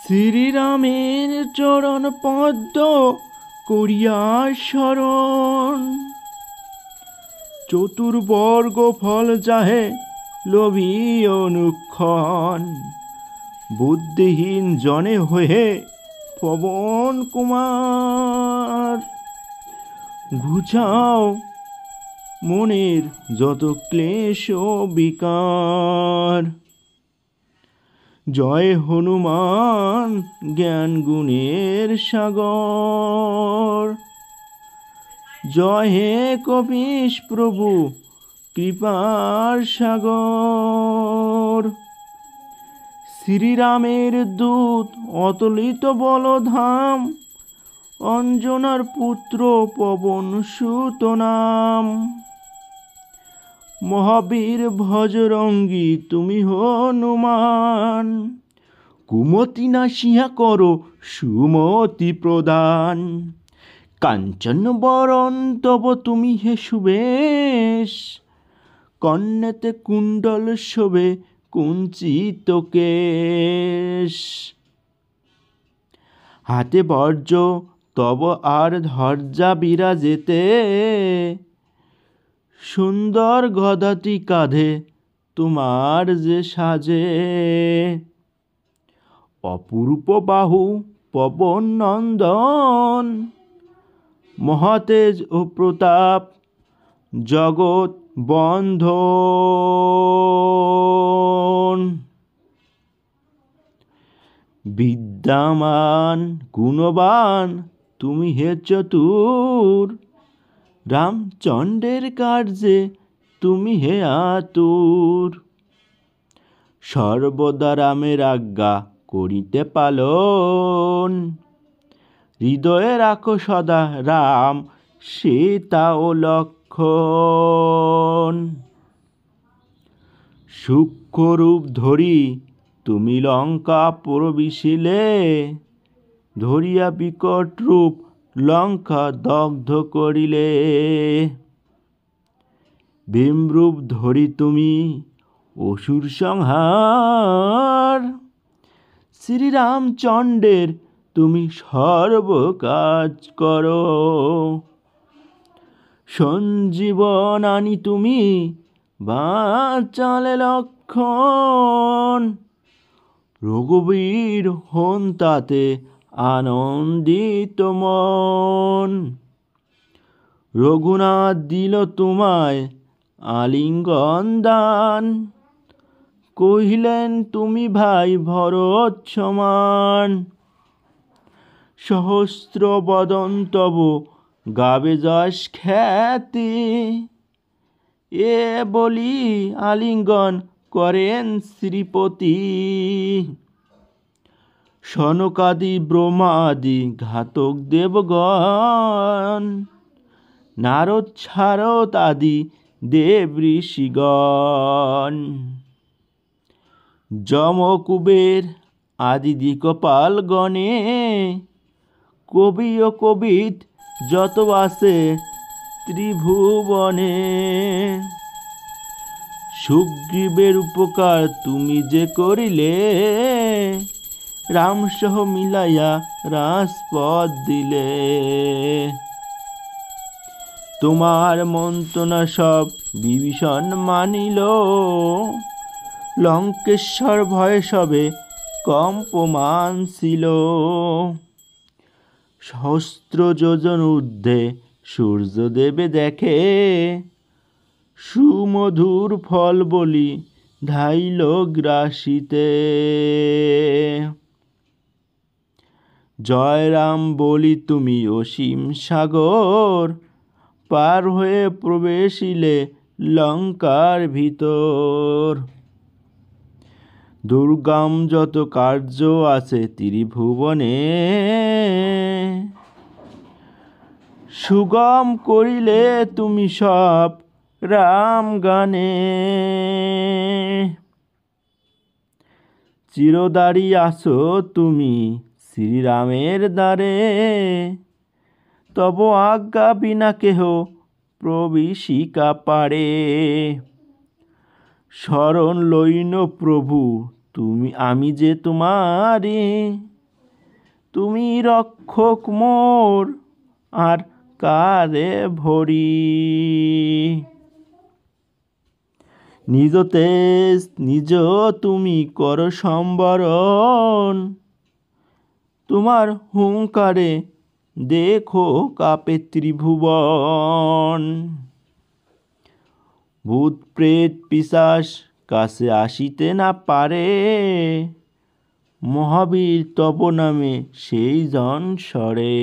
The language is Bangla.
শ্রীরামের চরণ পদ্ম করিয়া শরণ, চতুর্বর্গ ফল যাহে লোভী অনুক্ষণ, বুদ্ধিহীন জনে হয়ে পবন কুমার। ঘুচাও মনের যত ক্লেশ বিকার, জয় হনুমান জ্ঞান গুণের সাগর। জয় হে কপীশ প্রভু কৃপার সাগর। শ্রীরামের দূত অতুলিত বলধাম, অঞ্জনার পুত্র পবন সুত নাম। মহাবীর ভজরঙ্গী তুমি হনুমান, কুমতি নাশিয়া করো সুমতি প্রদান। কাঞ্চন বরণ তব তুমি হে সুবেশ, কর্ণেতে কুণ্ডল শোভে কুঞ্চিত কেশ। হাতে বর্জ্য তব আর ধ্বজা বিরাজেতে, সুন্দর গদাটি কাঁধে তোমার যে সাজে। অপূর্ব বাহু পবন নন্দন, মহাতেজ ও প্রতাপ জগৎ বন্ধন। বিদ্যামান গুণবান তুমি হে চতুর, রামচন্দ্রের কার্যে তুমি হে আতুর। সর্বদা রামের আজ্ঞা করিতে পালন, হৃদয়ে রাখো সদা রাম সীতা ও লক্ষণ। সূক্ষ্ম রূপ ধরি তুমি লঙ্কা প্রবিশিলে, ধরিয়া বিকট রূপ লঙ্কা দগ্ধ করিলে। ভীমরূপ ধরি তুমি অসুর সংহার, শ্রীরামচন্দ্রের তুমি সর্ব কাজ করো। সঞ্জীবন আনি তুমি বাঁচালে লক্ষণ, রঘুবীর হন তাতে আনন্দিত মন। রঘুনাথ দিল তোমায় আলিঙ্গন দান, কহিলেন তুমি ভাই ভরত সমান। সহস্র বদন তব গাবে যশ খ্যাতি, এ বলি আলিঙ্গন করেন শ্রীপতি। সনকাদি ব্রহ্মাদি ঘাতক দেবগণ, নারদ ছারদ আদি দেব ঋষিগণ। যম কুবের আদি দিকপাল গণে, কবি ও কবিদ যত আছে ত্রিভুবনে। সুগ্রীবের উপকার তুমি যে করিলে, রামসহ মিলাইয়া রাজপথ দিলে। তোমার মন্ত্রণা সব বিভীষণ মানিল, লঙ্কেশ্বর ভয়ে সবে কম্পমান ছিল। সহস্র যোজন ঊর্ধ্বে সূর্যদেবে দেখে, সুমধুর ফল বলি ধাইল গ্রাসিতে। জয় রাম বলি তুমি অসীম সাগর, পার হয়ে প্রবেশিলে লঙ্কার ভিতর। দুর্গম যত কার্য আছে ত্রিভুবনে, সুগম করিলে তুমি সব রাম গানে। চিরদারি আসো তুমি শ্রীরামের দ্বারে, তব আজ্ঞা বিনা কেহ প্রবেশিকা পারে। শরণ লইন প্রভু তুমি আমি যে তোমারে, তুমি রক্ষক মোর আর কারে ভরি। নিজ তেজ নিজ তুমি করো সম্বরণ, তোমার হুঙ্কারে দেখো কাপে ত্রিভুবন। ভূত প্রেত পিশাচ কাছে আসিতে না পারে, মহাবীর তব নামে সেই জন সরে।